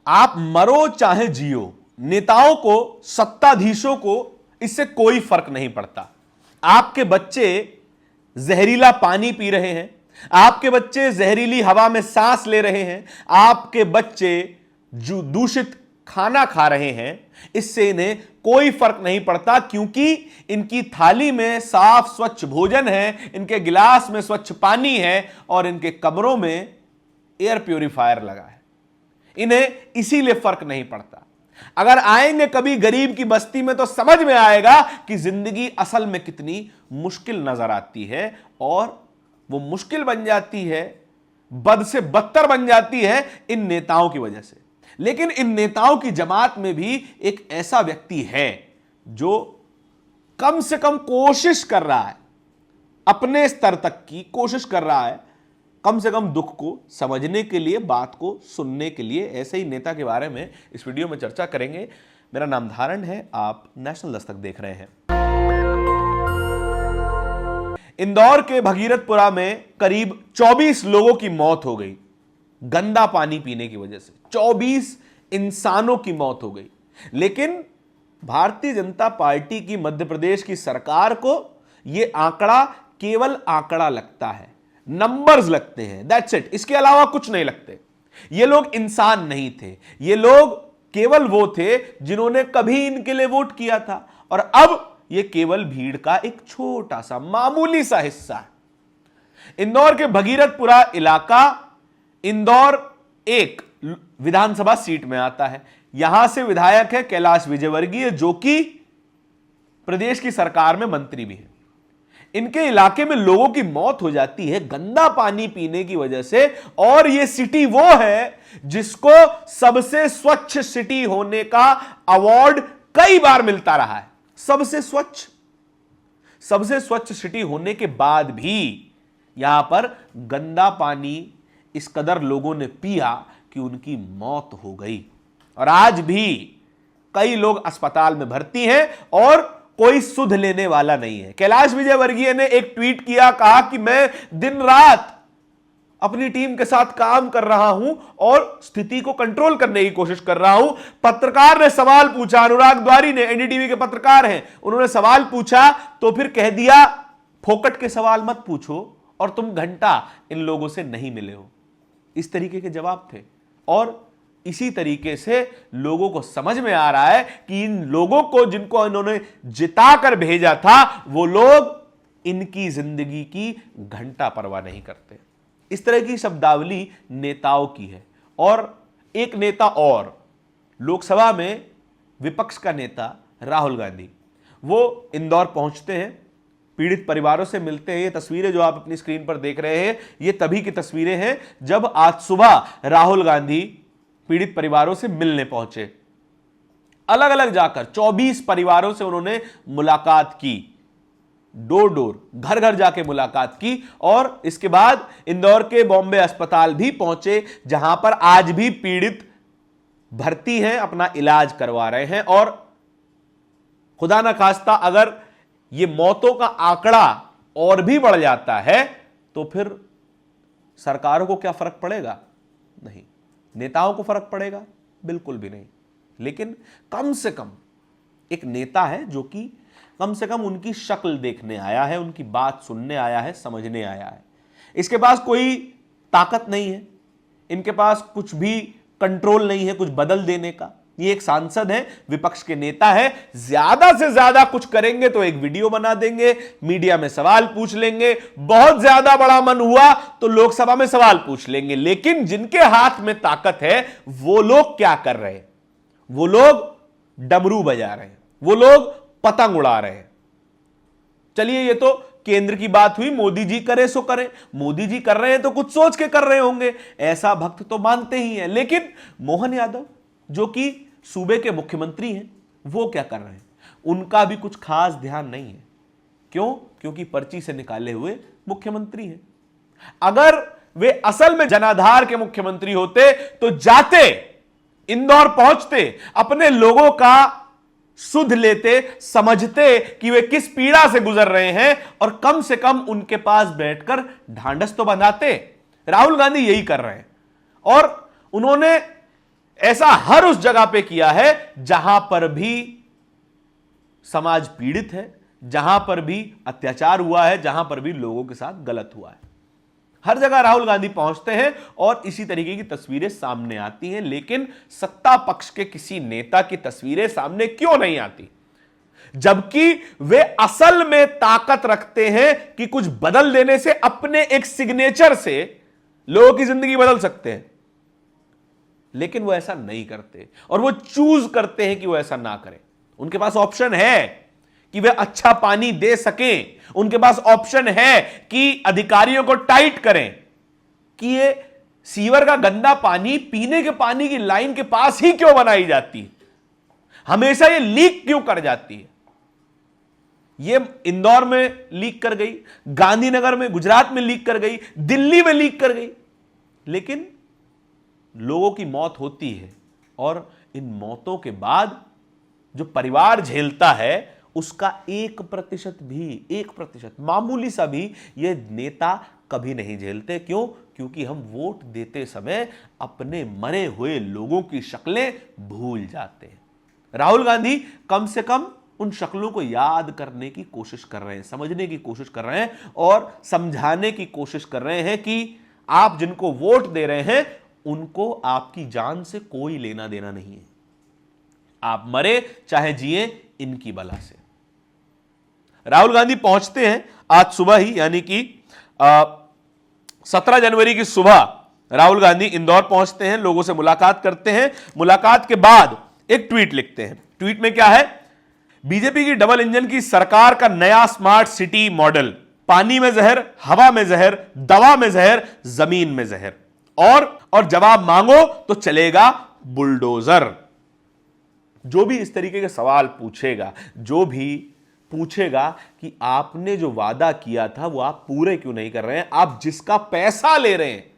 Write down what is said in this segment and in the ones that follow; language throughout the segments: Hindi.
आप मरो चाहे जियो, नेताओं को, सत्ताधीशों को इससे कोई फर्क नहीं पड़ता। आपके बच्चे जहरीला पानी पी रहे हैं, आपके बच्चे जहरीली हवा में सांस ले रहे हैं, आपके बच्चे जो दूषित खाना खा रहे हैं, इससे इन्हें कोई फर्क नहीं पड़ता, क्योंकि इनकी थाली में साफ स्वच्छ भोजन है, इनके गिलास में स्वच्छ पानी है और इनके कमरों में एयर प्यूरिफायर लगा है। इन्हें इसीलिए फर्क नहीं पड़ता। अगर आएंगे कभी गरीब की बस्ती में तो समझ में आएगा कि जिंदगी असल में कितनी मुश्किल नजर आती है, और वो मुश्किल बन जाती है, बद से बदतर बन जाती है इन नेताओं की वजह से। लेकिन इन नेताओं की जमात में भी एक ऐसा व्यक्ति है जो कम से कम कोशिश कर रहा है, अपने स्तर तक की कोशिश कर रहा है, कम से कम दुख को समझने के लिए, बात को सुनने के लिए। ऐसे ही नेता के बारे में इस वीडियो में चर्चा करेंगे। मेरा नाम धारण है, आप नेशनल दस्तक देख रहे हैं। इंदौर के भगीरथपुरा में करीब 24 लोगों की मौत हो गई गंदा पानी पीने की वजह से। 24 इंसानों की मौत हो गई। लेकिन भारतीय जनता पार्टी की मध्य प्रदेश की सरकार को यह आंकड़ा केवल आंकड़ा लगता है, नंबर्स लगते हैं, दैट्स इट। इसके अलावा कुछ नहीं लगते। ये लोग इंसान नहीं थे, ये लोग केवल वो थे जिन्होंने कभी इनके लिए वोट किया था, और अब ये केवल भीड़ का एक छोटा सा मामूली सा हिस्सा है। इंदौर के भगीरथपुरा इलाका इंदौर 1 विधानसभा सीट में आता है। यहां से विधायक है कैलाश विजयवर्गीय, जो कि प्रदेश की सरकार में मंत्री भी है। इनके इलाके में लोगों की मौत हो जाती है गंदा पानी पीने की वजह से, और यह सिटी वो है जिसको सबसे स्वच्छ सिटी होने का अवार्ड कई बार मिलता रहा है। सबसे स्वच्छ सिटी होने के बाद भी यहां पर गंदा पानी इस कदर लोगों ने पिया कि उनकी मौत हो गई, और आज भी कई लोग अस्पताल में भर्ती हैं और कोई सुध लेने वाला नहीं है। कैलाश विजयवर्गीय ने एक ट्वीट किया, कहा कि मैं दिन रात अपनी टीम के साथ काम कर रहा हूं और स्थिति को कंट्रोल करने की कोशिश कर रहा हूं। पत्रकार ने सवाल पूछा, अनुराग द्वारी ने, एनडीटीवी के पत्रकार हैं, उन्होंने सवाल पूछा तो फिर कह दिया फोकट के सवाल मत पूछो और तुम घंटा इन लोगों से नहीं मिले हो। इस तरीके के जवाब थे, और इसी तरीके से लोगों को समझ में आ रहा है कि इन लोगों को जिनको इन्होंने जिताकर भेजा था, वो लोग इनकी जिंदगी की घंटा परवाह नहीं करते। इस तरह की शब्दावली नेताओं की है। और एक नेता और, लोकसभा में विपक्ष का नेता राहुल गांधी, वो इंदौर पहुंचते हैं, पीड़ित परिवारों से मिलते हैं। ये तस्वीरें जो आप अपनी स्क्रीन पर देख रहे हैं, ये तभी की तस्वीरें हैं जब आज सुबह राहुल गांधी पीड़ित परिवारों से मिलने पहुंचे। अलग अलग जाकर 24 परिवारों से उन्होंने मुलाकात की, डोर डोर, घर घर जाके मुलाकात की, और इसके बाद इंदौर के बॉम्बे अस्पताल भी पहुंचे, जहां पर आज भी पीड़ित भर्ती हैं, अपना इलाज करवा रहे हैं। और खुदा ना खास्ता अगर ये मौतों का आंकड़ा और भी बढ़ जाता है तो फिर सरकारों को क्या फर्क पड़ेगा? नहीं। नेताओं को फर्क पड़ेगा? बिल्कुल भी नहीं। लेकिन कम से कम एक नेता है जो कि कम से कम उनकी शक्ल देखने आया है, उनकी बात सुनने आया है, समझने आया है। इसके पास कोई ताकत नहीं है, इनके पास कुछ भी कंट्रोल नहीं है कुछ बदल देने का। ये एक सांसद है, विपक्ष के नेता है, ज्यादा से ज्यादा कुछ करेंगे तो एक वीडियो बना देंगे, मीडिया में सवाल पूछ लेंगे, बहुत ज्यादा बड़ा मन हुआ तो लोकसभा में सवाल पूछ लेंगे। लेकिन जिनके हाथ में ताकत है वो लोग क्या कर रहे हैं? वो लोग डमरू बजा रहे हैं, वो लोग पतंग उड़ा रहे हैं। चलिए, ये तो केंद्र की बात हुई, मोदी जी करे सो करें। मोदी जी कर रहे हैं तो कुछ सोच के कर रहे होंगे, ऐसा भक्त तो मानते ही हैं। लेकिन मोहन यादव जो कि सूबे के मुख्यमंत्री हैं, वो क्या कर रहे हैं? उनका भी कुछ खास ध्यान नहीं है। क्यों? क्योंकि पर्ची से निकाले हुए मुख्यमंत्री हैं। अगर वे असल में जनाधार के मुख्यमंत्री होते तो जाते, इंदौर पहुंचते, अपने लोगों का सुध लेते, समझते कि वे किस पीड़ा से गुजर रहे हैं, और कम से कम उनके पास बैठकर ढांढस तो बंधाते। राहुल गांधी यही कर रहे हैं, और उन्होंने ऐसा हर उस जगह पे किया है जहां पर भी समाज पीड़ित है, जहां पर भी अत्याचार हुआ है, जहां पर भी लोगों के साथ गलत हुआ है। हर जगह राहुल गांधी पहुंचते हैं और इसी तरीके की तस्वीरें सामने आती हैं। लेकिन सत्ता पक्ष के किसी नेता की तस्वीरें सामने क्यों नहीं आती, जबकि वे असल में ताकत रखते हैं कि कुछ बदल देने से, अपने एक सिग्नेचर से लोगों की जिंदगी बदल सकते हैं। लेकिन वो ऐसा नहीं करते और वो चूज करते हैं कि वो ऐसा ना करें। उनके पास ऑप्शन है कि वे अच्छा पानी दे सकें, उनके पास ऑप्शन है कि अधिकारियों को टाइट करें कि ये सीवर का गंदा पानी पीने के पानी की लाइन के पास ही क्यों बनाई जाती है, हमेशा ये लीक क्यों कर जाती है। ये इंदौर में लीक कर गई, गांधीनगर में, गुजरात में लीक कर गई, दिल्ली में लीक कर गई, लेकिन लोगों की मौत होती है और इन मौतों के बाद जो परिवार झेलता है उसका 1% भी, 1% मामूली सा भी ये नेता कभी नहीं झेलते। क्यों? क्योंकि हम वोट देते समय अपने मरे हुए लोगों की शक्लें भूल जाते हैं। राहुल गांधी कम से कम उन शक्लों को याद करने की कोशिश कर रहे हैं, समझने की कोशिश कर रहे हैं और समझाने की कोशिश कर रहे हैं कि आप जिनको वोट दे रहे हैं उनको आपकी जान से कोई लेना देना नहीं है। आप मरे चाहे जिए इनकी बला से। राहुल गांधी पहुंचते हैं आज सुबह ही, यानी कि 17 जनवरी की सुबह राहुल गांधी इंदौर पहुंचते हैं, लोगों से मुलाकात करते हैं। मुलाकात के बाद एक ट्वीट लिखते हैं। ट्वीट में क्या है? बीजेपी की डबल इंजन की सरकार का नया स्मार्ट सिटी मॉडल, पानी में जहर, हवा में जहर, दवा में जहर, जमीन में जहर, और जवाब मांगो तो चलेगा बुलडोजर। जो भी इस तरीके के सवाल पूछेगा, जो भी पूछेगा कि आपने जो वादा किया था वो आप पूरे क्यों नहीं कर रहे हैं, आप जिसका पैसा ले रहे हैं,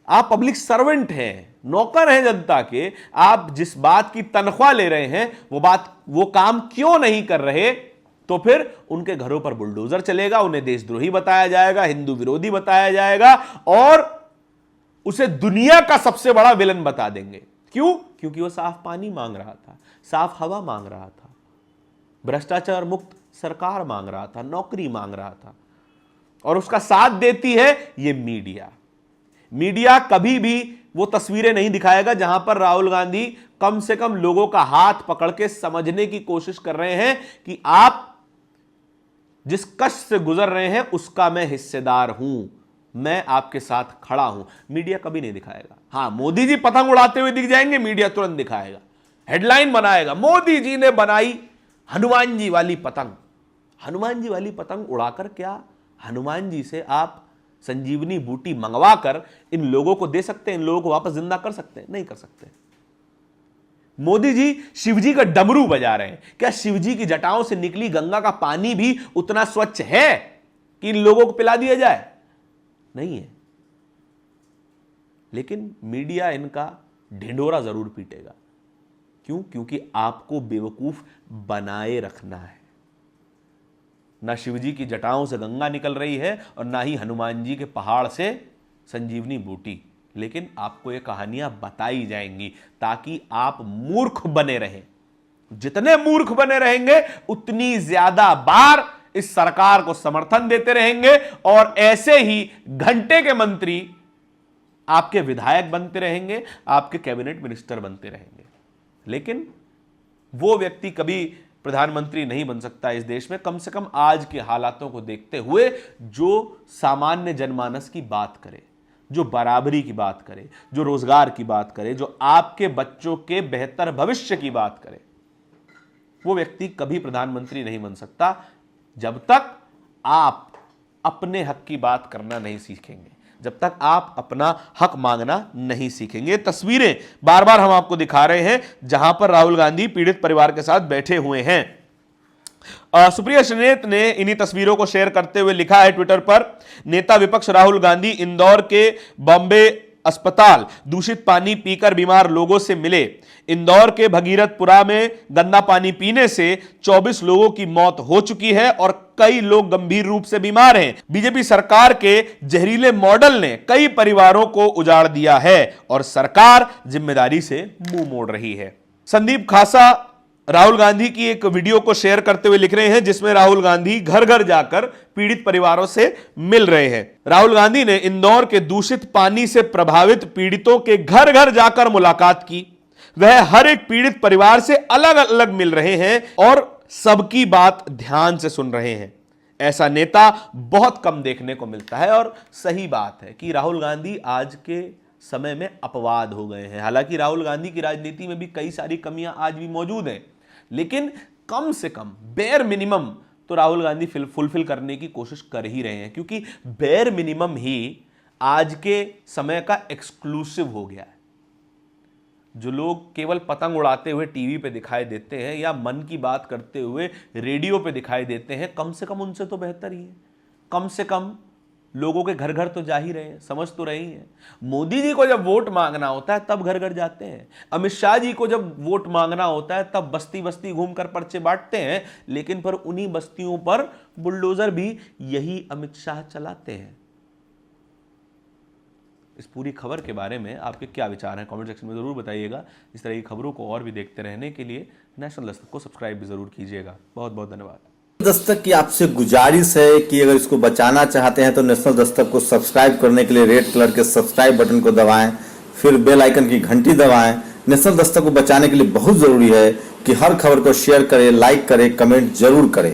आप पब्लिक सर्वेंट हैं, नौकर हैं जनता के, आप जिस बात की तनख्वाह ले रहे हैं वो काम क्यों नहीं कर रहे, तो फिर उनके घरों पर बुलडोजर चलेगा, उन्हें देशद्रोही बताया जाएगा, हिंदू विरोधी बताया जाएगा और उसे दुनिया का सबसे बड़ा विलन बता देंगे। क्यों? क्योंकि वो साफ पानी मांग रहा था, साफ हवा मांग रहा था, भ्रष्टाचार मुक्त सरकार मांग रहा था, नौकरी मांग रहा था, और उसका साथ देती है ये मीडिया। मीडिया कभी भी वो तस्वीरें नहीं दिखाएगा जहां पर राहुल गांधी कम से कम लोगों का हाथ पकड़ के समझने की कोशिश कर रहे हैं कि आप जिस कष्ट से गुजर रहे हैं उसका मैं हिस्सेदार हूं, मैं आपके साथ खड़ा हूं। मीडिया कभी नहीं दिखाएगा। हां, मोदी जी पतंग उड़ाते हुए दिख जाएंगे, मीडिया तुरंत दिखाएगा, हेडलाइन बनाएगा, मोदी जी ने बनाई हनुमान जी वाली पतंग। हनुमान जी वाली पतंग उड़ाकर क्या हनुमान जी से आप संजीवनी बूटी मंगवाकर इन लोगों को दे सकते हैं, इन लोगों को वापस जिंदा कर सकते हैं? नहीं कर सकते। मोदी जी शिवजी का डमरू बजा रहे हैं, क्या शिवजी की जटाओं से निकली गंगा का पानी भी उतना स्वच्छ है कि इन लोगों को पिला दिया जाए? नहीं है। लेकिन मीडिया इनका ढिंढोरा जरूर पीटेगा। क्यों? क्योंकि आपको बेवकूफ बनाए रखना है। ना शिवजी की जटाओं से गंगा निकल रही है और ना ही हनुमान जी के पहाड़ से संजीवनी बूटी, लेकिन आपको ये कहानियां बताई जाएंगी ताकि आप मूर्ख बने रहें। जितने मूर्ख बने रहेंगे उतनी ज्यादा बार इस सरकार को समर्थन देते रहेंगे और ऐसे ही घंटे के मंत्री आपके विधायक बनते रहेंगे, आपके कैबिनेट मिनिस्टर बनते रहेंगे। लेकिन वो व्यक्ति कभी प्रधानमंत्री नहीं बन सकता इस देश में, कम से कम आज के हालातों को देखते हुए, जो सामान्य जनमानस की बात करे, जो बराबरी की बात करे, जो रोजगार की बात करे, जो आपके बच्चों के बेहतर भविष्य की बात करे। वो व्यक्ति कभी प्रधानमंत्री नहीं बन सकता जब तक आप अपने हक की बात करना नहीं सीखेंगे, जब तक आप अपना हक मांगना नहीं सीखेंगे। तस्वीरें बार बार हम आपको दिखा रहे हैं जहां पर राहुल गांधी पीड़ित परिवार के साथ बैठे हुए हैं। सुप्रिया श्रीनेत ने इन्हीं तस्वीरों को शेयर करते हुए लिखा है ट्विटर पर, नेता विपक्ष राहुल गांधी इंदौर के बॉम्बे अस्पताल दूषित पानी पीकर बीमार लोगों से मिले। इंदौर के भगीरथपुरा में गंदा पानी पीने से 24 लोगों की मौत हो चुकी है और कई लोग गंभीर रूप से बीमार हैं। बीजेपी सरकार के जहरीले मॉडल ने कई परिवारों को उजाड़ दिया है और सरकार जिम्मेदारी से मुंह मोड़ रही है। संदीप खासा राहुल गांधी की एक वीडियो को शेयर करते हुए लिख रहे हैं, जिसमें राहुल गांधी घर घर जाकर पीड़ित परिवारों से मिल रहे हैं। राहुल गांधी ने इंदौर के दूषित पानी से प्रभावित पीड़ितों के घर घर जाकर मुलाकात की। वह हर एक पीड़ित परिवार से अलग अलग मिल रहे हैं और सबकी बात ध्यान से सुन रहे हैं। ऐसा नेता बहुत कम देखने को मिलता है और सही बात है कि राहुल गांधी आज के समय में अपवाद हो गए हैं। हालांकि राहुल गांधी की राजनीति में भी कई सारी कमियां आज भी मौजूद हैं, लेकिन कम से कम बेयर मिनिमम तो राहुल गांधी फुलफिल करने की कोशिश कर ही रहे हैं, क्योंकि बेयर मिनिमम ही आज के समय का एक्सक्लूसिव हो गया है। जो लोग केवल पतंग उड़ाते हुए टीवी पे दिखाई देते हैं या मन की बात करते हुए रेडियो पे दिखाई देते हैं, कम से कम उनसे तो बेहतर ही है। कम से कम लोगों के घर घर तो जा ही रहे हैं, समझ तो रही हैं। मोदी जी को जब वोट मांगना होता है तब घर घर जाते हैं। अमित शाह जी को जब वोट मांगना होता है तब बस्ती बस्ती घूमकर पर्चे बांटते हैं, लेकिन पर उन्हीं बस्तियों पर बुलडोजर भी यही अमित शाह चलाते हैं। इस पूरी खबर के बारे में आपके क्या विचार हैं, कमेंट सेक्शन में जरूर बताइएगा। इस तरह की खबरों को और भी देखते रहने के लिए नेशनल दस्तक को सब्सक्राइब भी जरूर कीजिएगा। बहुत बहुत धन्यवाद। दस्तक की आपसे गुजारिश है कि अगर इसको बचाना चाहते हैं तो नेशनल दस्तक को सब्सक्राइब करने के लिए रेड कलर के सब्सक्राइब बटन को दबाएं, फिर बेल आइकन की घंटी दबाएं। नेशनल दस्तक को बचाने के लिए बहुत जरूरी है कि हर खबर को शेयर करें, लाइक करें, कमेंट जरूर करें।